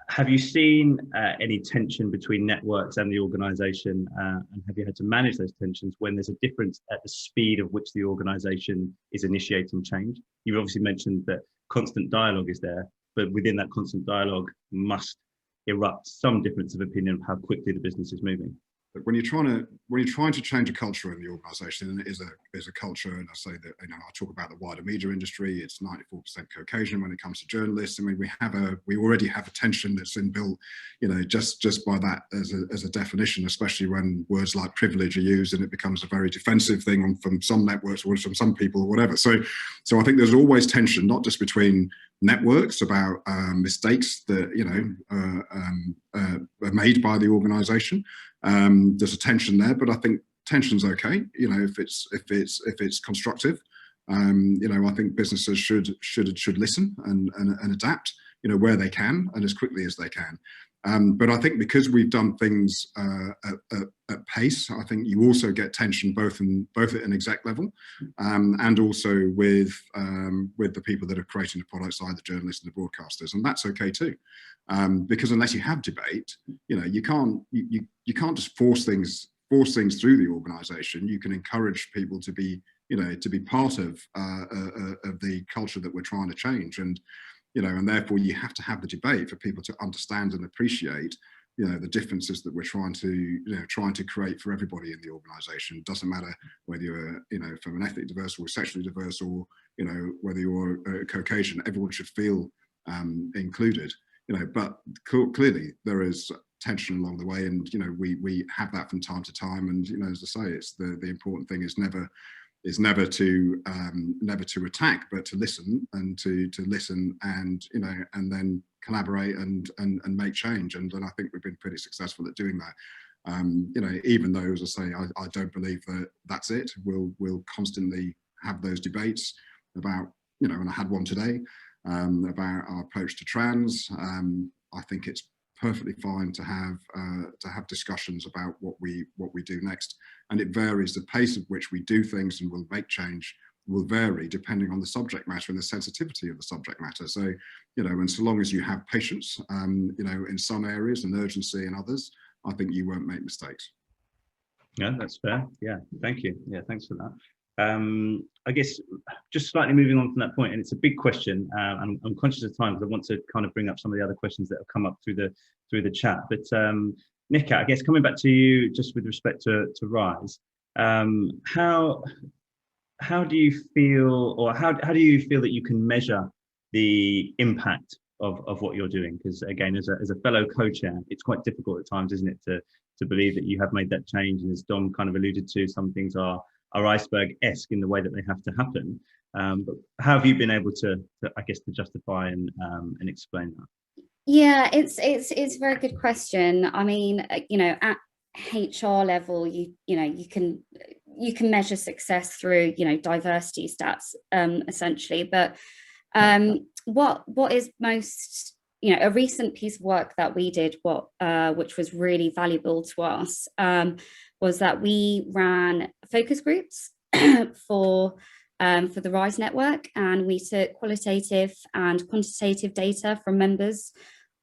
have you seen any tension between networks and the organisation, and have you had to manage those tensions when there's a difference at the speed of which the organisation is initiating change? You've obviously mentioned that constant dialogue is there, but within that constant dialogue must erupt some difference of opinion of how quickly the business is moving. But when you're trying to change a culture in the organisation, and it is a culture, and I say that I talk about the wider media industry, it's 94% Caucasian when it comes to journalists. I mean, we already have a tension that's inbuilt, just by that as a definition, especially when words like privilege are used, and it becomes a very defensive thing from some networks or from some people or whatever. So I think there's always tension, not just between networks about mistakes that are made by the organisation. There's a tension there, but I think tension's okay. If it's constructive. I think businesses should listen and adapt. Where they can and as quickly as they can. But I think because we've done things at pace, I think you also get tension both at an exec level, and also with the people that are creating the products, either the journalists and the broadcasters, and that's okay too. Because unless you have debate, you can't just force things through the organisation. You can encourage people to be part of the culture that we're trying to change, and therefore you have to have the debate for people to understand and appreciate the differences that we're trying to create for everybody in the organisation. Doesn't matter whether you're from an ethnic diverse or sexually diverse, or whether you're Caucasian. Everyone should feel included. But clearly there is tension along the way, and we have that from time to time. And as I say, it's the important thing is never to attack, but to listen, and to listen, and and then collaborate and make change. And I think we've been pretty successful at doing that. Even though, as I say, I don't believe that that's it. We'll constantly have those debates about, and I had one today about our approach to trans. I think it's perfectly fine to have discussions about what we do next, and it varies the pace at which we do things and will make change will vary depending on the subject matter and the sensitivity of the subject matter. So, you know, and so long as you have patience, you know, in some areas and urgency in others, I think you won't make mistakes. Yeah, that's fair. Yeah, thank you. Yeah, thanks for that. I guess just slightly moving on from that point, and it's a big question. I'm conscious of time because I want to kind of bring up some of the other questions that have come up through the chat. But Nikhat, I guess coming back to you, just with respect to Rise, how do you feel, or how do you feel that you can measure the impact of what you're doing? Because again, as a fellow co-chair, it's quite difficult at times, isn't it, to believe that you have made that change. And as Dom kind of alluded to, some things are iceberg-esque in the way that they have to happen. But how have you been able to I guess, to justify and explain that? Yeah, it's a very good question. I mean, you know, at HR level, you know, you can measure success through, you know, diversity stats, essentially. But what is most, you know, a recent piece of work that we did, which was really valuable to us, was that we ran focus groups for the Rise network, and we took qualitative and quantitative data from members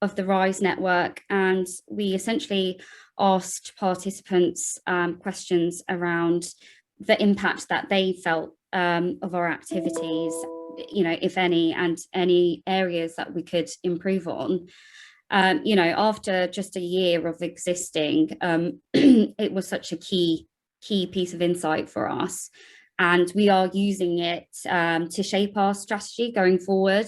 of the Rise network, and we essentially asked participants questions around the impact that they felt of our activities, you know, if any, and any areas that we could improve on. You know, after just a year of existing, it was such a key piece of insight for us, and we are using it to shape our strategy going forward.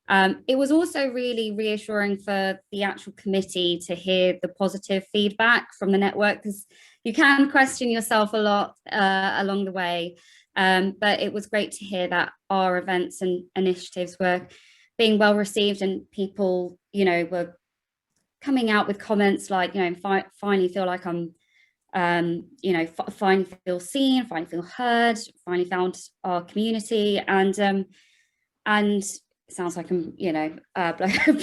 It was also really reassuring for the actual committee to hear the positive feedback from the network, because you can question yourself a lot along the way. But it was great to hear that our events and initiatives were being well received, and people, you know, were coming out with comments like, you know, finally feel like I'm, you know, finally feel seen, finally feel heard, finally found our community, and it sounds like I'm, you know,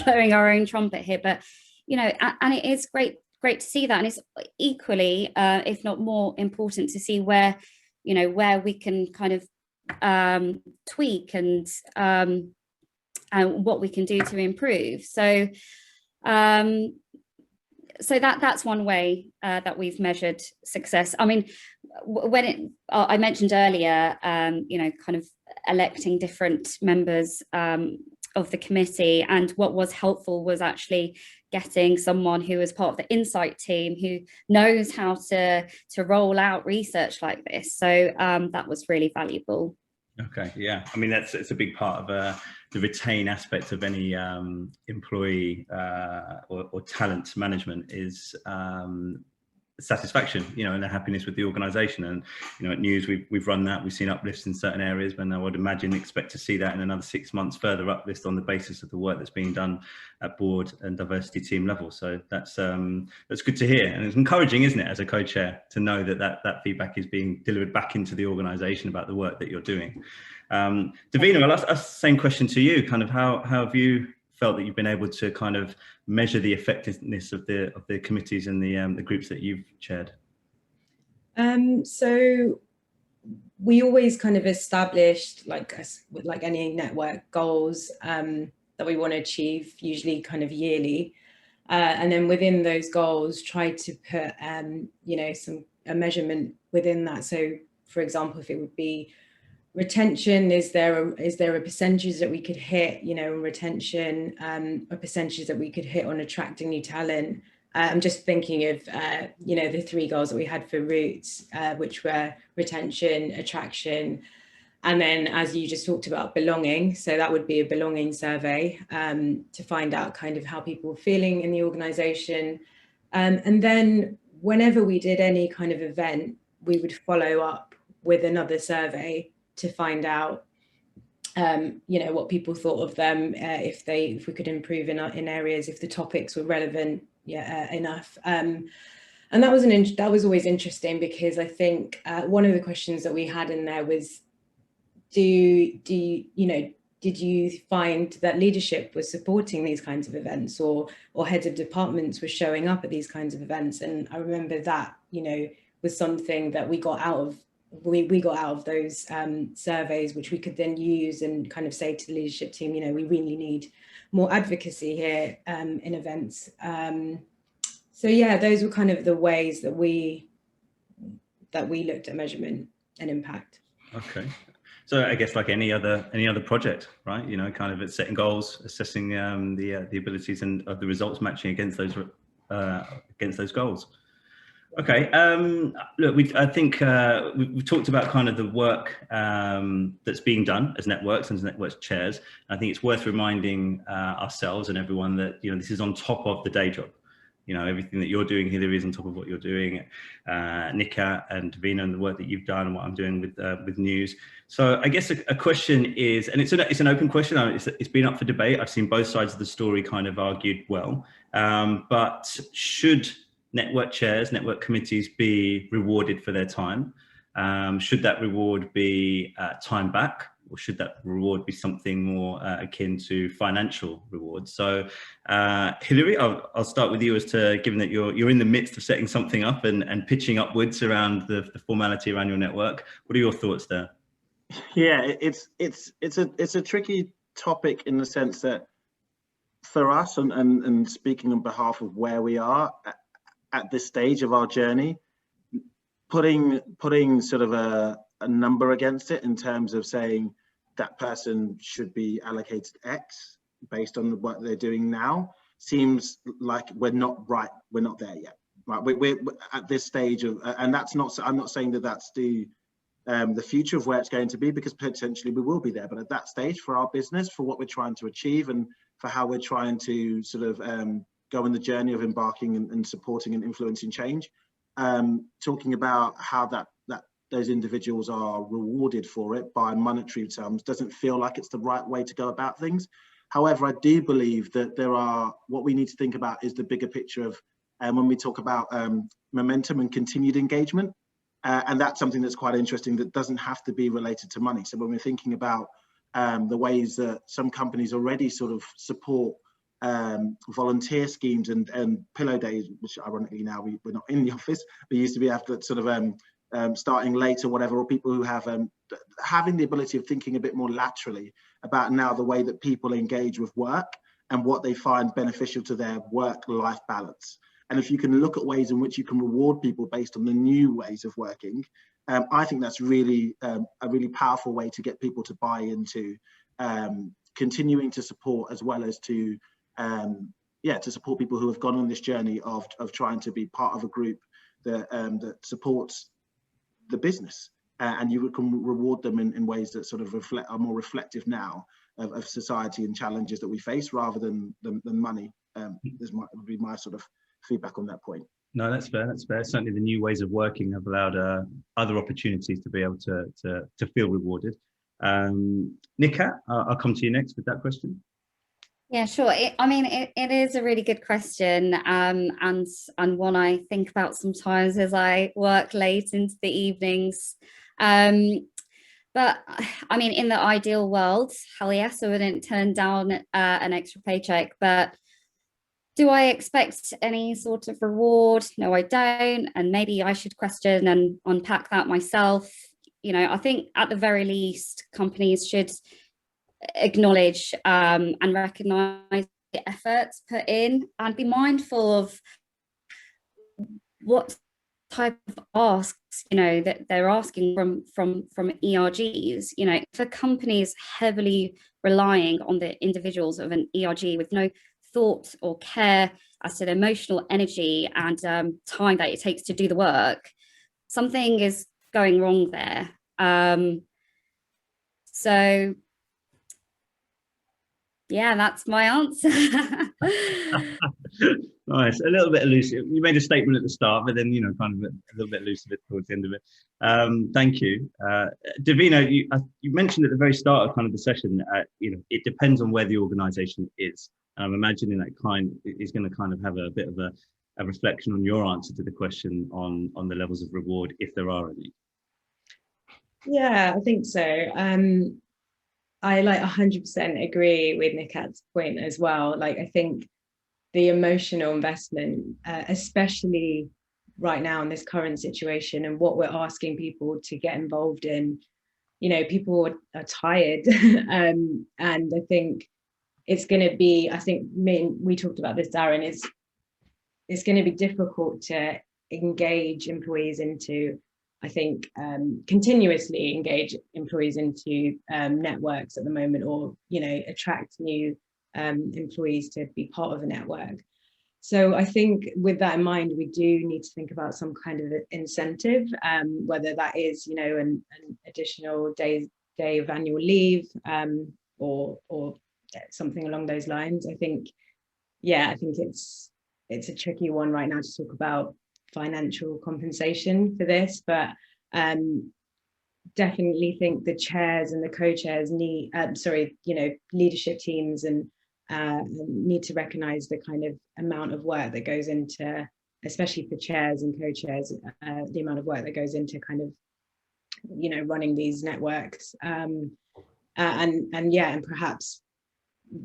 blowing our own trumpet here, but, you know, and it is great to see that, and it's equally, if not more important, to see where, you know, where we can kind of tweak and what we can do to improve. So that's one way that we've measured success. I mean, when I mentioned earlier, you know, kind of electing different members of the committee, and what was helpful was actually getting someone who was part of the insight team who knows how to roll out research like this. So that was really valuable. Okay, yeah. I mean, it's a big part of the retain aspect of any employee or talent management is satisfaction, you know, and the happiness with the organisation. And, you know, at News, we've run that. We've seen uplifts in certain areas, but I would imagine expect to see that in another 6 months, further uplift on the basis of the work that's being done at board and diversity team level. So that's good to hear, and it's encouraging, isn't it, as a co-chair, to know that feedback is being delivered back into the organisation about the work that you're doing. Davina, I'll ask the same question to you. Kind of how have you felt that you've been able to kind of measure the effectiveness of the committees and the groups that you've chaired? So we always kind of established, like any network, goals that we want to achieve, usually kind of yearly, and then within those goals try to put you know, a measurement within that. So for example, if it would be retention, is there a percentage that we could hit, you know, on retention, a percentage that we could hit on attracting new talent? I'm just thinking of, you know, the 3 goals that we had for Roots, which were retention, attraction, and then, as you just talked about, belonging. So that would be a belonging survey to find out kind of how people were feeling in the organisation. And then whenever we did any kind of event, we would follow up with another survey to find out, you know, what people thought of them, if we could improve in areas, if the topics were relevant enough. And that was always interesting, because I think one of the questions that we had in there was, did you find that leadership was supporting these kinds of events, or heads of departments were showing up at these kinds of events? And I remember that, you know, was something that we got out of we got out of those surveys, which we could then use and kind of say to the leadership team, you know, we really need more advocacy here in events. So yeah, those were kind of the ways that we looked at measurement and impact. Okay. So I guess like any other project, right? You know, kind of it's setting goals, assessing the abilities and of the results matching against those goals. Okay. Look, I think we've talked about kind of the work that's being done as networks and as networks chairs. I think it's worth reminding ourselves and everyone that, you know, this is on top of the day job. You know, everything that you're doing, Hilary, is on top of what you're doing. Nikhat and Davina, and the work that you've done and what I'm doing with news. So I guess a question is, and it's an open question. It's been up for debate. I've seen both sides of the story kind of argued well. But should network chairs, network committees be rewarded for their time? Should that reward be time back? Or should that reward be something more akin to financial rewards? So, Hilary, I'll start with you as to, given that you're in the midst of setting something up and pitching upwards around the formality around your network. What are your thoughts there? Yeah, it's a tricky topic in the sense that for us, and speaking on behalf of where we are at this stage of our journey, putting sort of a number against it in terms of saying that person should be allocated X based on the work they're doing now seems like we're not there yet. Right, we're at this stage of, and that's not. I'm not saying that that's the future of where it's going to be, because potentially we will be there. But at that stage, for our business, for what we're trying to achieve, and for how we're trying to sort of go on the journey of embarking and supporting and influencing change, talking about how those individuals are rewarded for it by monetary terms doesn't feel like it's the right way to go about things. However, I do believe that what we need to think about is the bigger picture of when we talk about momentum and continued engagement. And that's something that's quite interesting, that doesn't have to be related to money. So when we're thinking about the ways that some companies already sort of support volunteer schemes and pillow days, which ironically now we're not in the office, we used to be after sort of starting late or whatever, or people who have having the ability of thinking a bit more laterally about now the way that people engage with work and what they find beneficial to their work-life balance. And if you can look at ways in which you can reward people based on the new ways of working, I think that's really a really powerful way to get people to buy into continuing to support, as well as to support people who have gone on this journey of trying to be part of a group that supports the business, and you can reward them in ways that sort of are more reflective now of society and challenges that we face, rather than money. This might be my sort of feedback on that point. No, that's fair. That's fair. Certainly, the new ways of working have allowed other opportunities to be able to feel rewarded. Nikhat, I'll come to you next with that question. Yeah, sure. It is a really good question, and one I think about sometimes as I work late into the evenings. But I mean, in the ideal world, hell yes, I wouldn't turn down an extra paycheck. But do I expect any sort of reward? No, I don't. And maybe I should question and unpack that myself. You know, I think at the very least, companies should acknowledge and recognize the efforts put in, and be mindful of what type of asks, you know, that they're asking from ERGs. You know, for companies heavily relying on the individuals of an ERG with no thought or care as to the emotional energy and time that it takes to do the work, something is going wrong there. So yeah, that's my answer. Nice. A little bit elusive. You made a statement at the start, but then, you know, kind of a little bit elusive towards the end of it. Thank you. Davina, you mentioned at the very start of kind of the session, you know, it depends on where the organisation is. I'm imagining that client is going to kind of have a bit of a reflection on your answer to the question on the levels of reward, if there are any. Yeah, I think so. I like 100% agree with Nikhat's point as well. Like, I think the emotional investment, especially right now in this current situation and what we're asking people to get involved in. You know, people are tired, and I think it's going to be, I think we talked about this, Darren, it's going to be difficult to engage employees into, I think, continuously engage employees into networks at the moment, or, you know, attract new employees to be part of a network. So I think with that in mind, we do need to think about some kind of incentive, whether that is, you know, an additional day of annual leave, or something along those lines. I think, yeah, I think it's a tricky one right now to talk about financial compensation for this, but definitely think the chairs and the co-chairs need, you know, leadership teams and need to recognize the kind of amount of work that goes into, especially for chairs and co-chairs, the amount of work that goes into kind of, you know, running these networks, and perhaps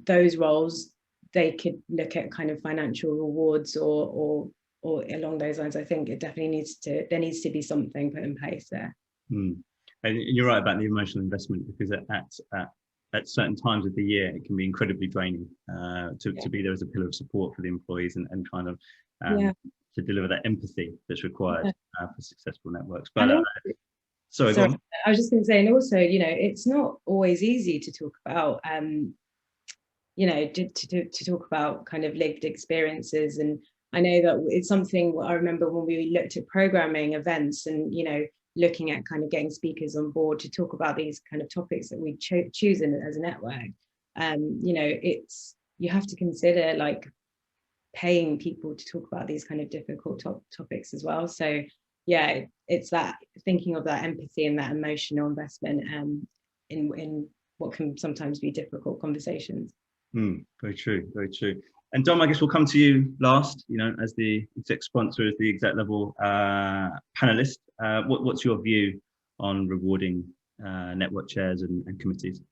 those roles, they could look at kind of financial rewards or along those lines. I think it definitely there needs to be something put in place there. And you're right about the emotional investment, because at certain times of the year, it can be incredibly draining to be there as a pillar of support for the employees and kind of to deliver that empathy that's required for successful networks. But sorry, go on. I was just going to say, and also, you know, it's not always easy to talk about, you know, to talk about kind of lived experiences. And I know that it's something I remember when we looked at programming events and, you know, looking at kind of getting speakers on board to talk about these kind of topics that we choose as a network. You know, you have to consider like paying people to talk about these kind of difficult topics as well. So yeah, it's that thinking of that empathy and that emotional investment in what can sometimes be difficult conversations. Very true, very true. And Dom, I guess we'll come to you last, you know, as the exec sponsor, as the exec level panelist. What's your view on rewarding network chairs and committees?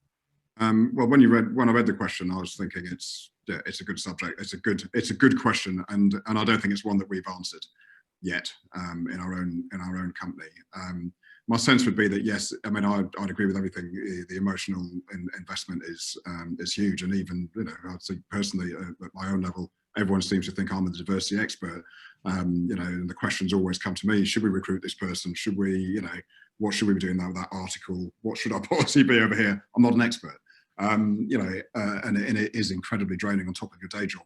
Well, when I read the question, I was thinking it's a good subject. It's a good question, and I don't think it's one that we've answered yet in our own company. My sense would be that yes, I mean I'd agree with everything. The emotional investment is huge, and even, you know, I'd say personally at my own level, everyone seems to think I'm the diversity expert. You know, and the questions always come to me: should we recruit this person? Should we, you know, what should we be doing now with that article? What should our policy be over here? I'm not an expert. You know, and it is incredibly draining on top of your day job.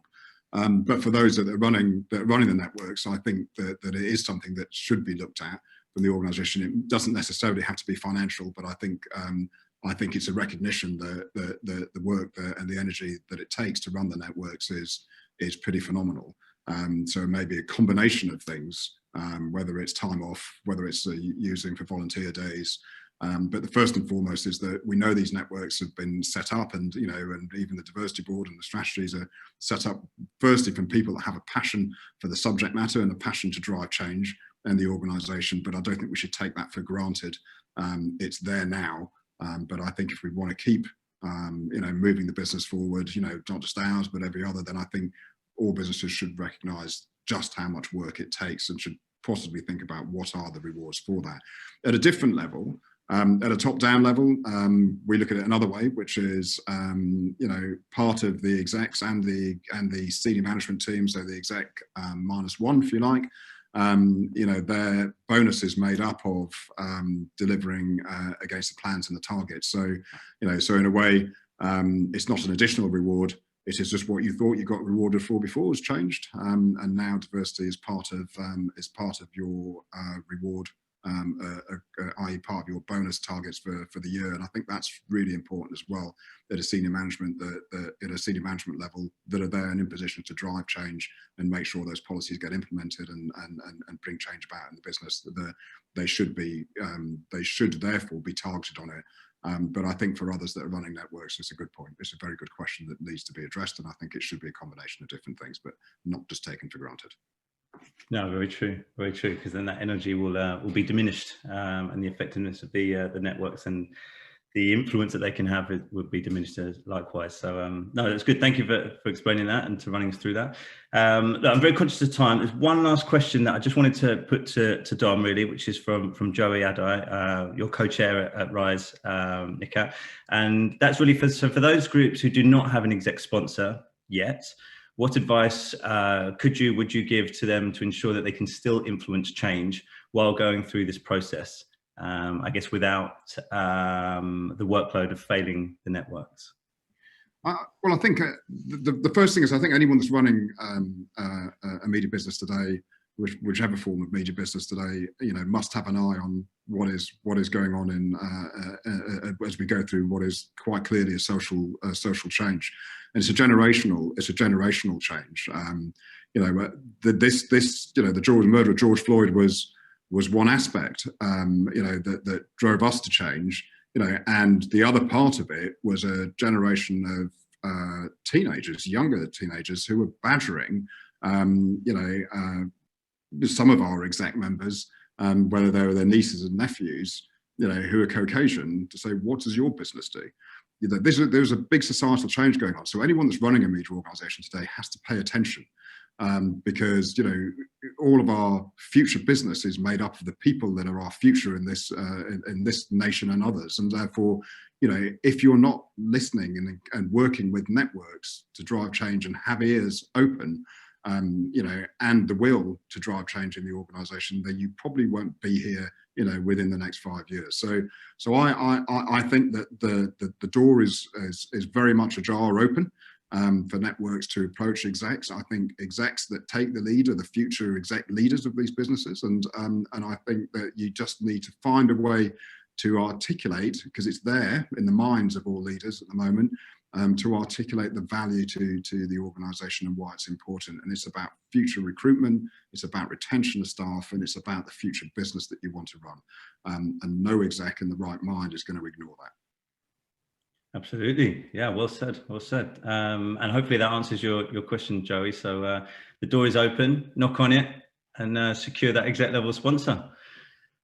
But for those that are running the networks, I think that it is something that should be looked at from the organisation. It doesn't necessarily have to be financial, but I think it's a recognition that the work and the energy that it takes to run the networks is pretty phenomenal. So maybe a combination of things, whether it's time off, whether it's using for volunteer days. But the first and foremost is that we know these networks have been set up, and, you know, and even the diversity board and the strategies are set up firstly from people that have a passion for the subject matter and a passion to drive change in the organisation. But I don't think we should take that for granted. It's there now, but I think if we want to keep, you know, moving the business forward, you know, not just ours but every other, then I think all businesses should recognise just how much work it takes and should possibly think about what are the rewards for that. At a different level, at a top-down level, we look at it another way, which is, you know, part of the execs and the senior management team, so the exec -1, if you like, you know, their bonus is made up of delivering against the plans and the targets. So, you know, so in a way, it's not an additional reward. It is just what you thought you got rewarded for before was changed, and now diversity is part of your reward, i.e. part of your bonus targets for the year. And I think that's really important as well at a senior management level, that are there and in position to drive change and make sure those policies get implemented and bring change about in the business. They should therefore be targeted on it. But I think for others that are running networks, it's a good point. It's a very good question that needs to be addressed, and I think it should be a combination of different things, but not just taken for granted. No, very true, because then that energy will be diminished, and the effectiveness of the networks and the influence that they can have would be diminished likewise. So no, that's good. Thank you for explaining that and to running us through that. Look, I'm very conscious of time. There's one last question that I just wanted to put to Dom, really, which is from Joey Adai, your co-chair at Rise, Nikhat. And that's really for those groups who do not have an exec sponsor yet, what advice would you give to them to ensure that they can still influence change while going through this process? I guess without the workload of failing the networks. Well, I think the first thing is, I think anyone that's running a media business today, whichever form of media business today, must have an eye on what is going on in as we go through what is quite clearly a social change, and it's a generational change. The murder of George Floyd was one aspect, that drove us to change, and the other part of it was a generation of younger teenagers who were badgering, some of our exec members, whether they were their nieces and nephews, who are Caucasian, to say, what does your business do? There's a big societal change going on. So anyone that's running a media organisation today has to pay attention. Because all of our future business is made up of the people that are our future in this nation and others, and therefore, if you're not listening and working with networks to drive change and have ears open, and the will to drive change in the organisation, then you probably won't be here, within the next 5 years. So I think that the door is very much ajar open. For networks to approach execs. I think execs that take the lead are the future exec leaders of these businesses, and I think that you just need to find a way to articulate, because it's there in the minds of all leaders at the moment, to articulate the value to the organisation and why it's important. And it's about future recruitment, it's about retention of staff, and it's about the future business that you want to run. And no exec in the right mind is going to ignore that. Absolutely. Yeah, well said. Well said. And hopefully that answers your question, Joey. So the door is open, knock on it, and secure that exec level sponsor.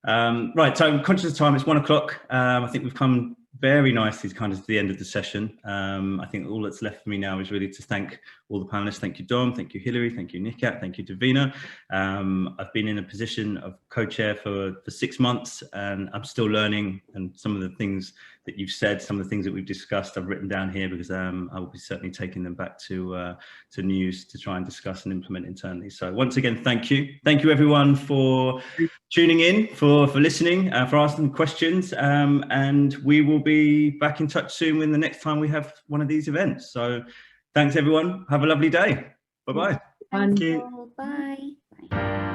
Right, so I'm conscious of time, it's 1 o'clock. I think we've come very nicely kind of to the end of the session. I think all that's left for me now is really to thank all the panelists. Thank you, Dom. Thank you, Hilary. Thank you, Nikhat. Thank you, Davina. I've been in a position of co-chair for 6 months, and I'm still learning. And some of the things that you've said, some of the things that we've discussed, I've written down here because I will be certainly taking them back to news to try and discuss and implement internally. So once again, thank you. Thank you, everyone, for tuning in, for listening, for asking questions. And we will be back in touch soon when the next time we have one of these events. So thanks, everyone. Have a lovely day. Bye-bye. Thank you. Bye. Bye.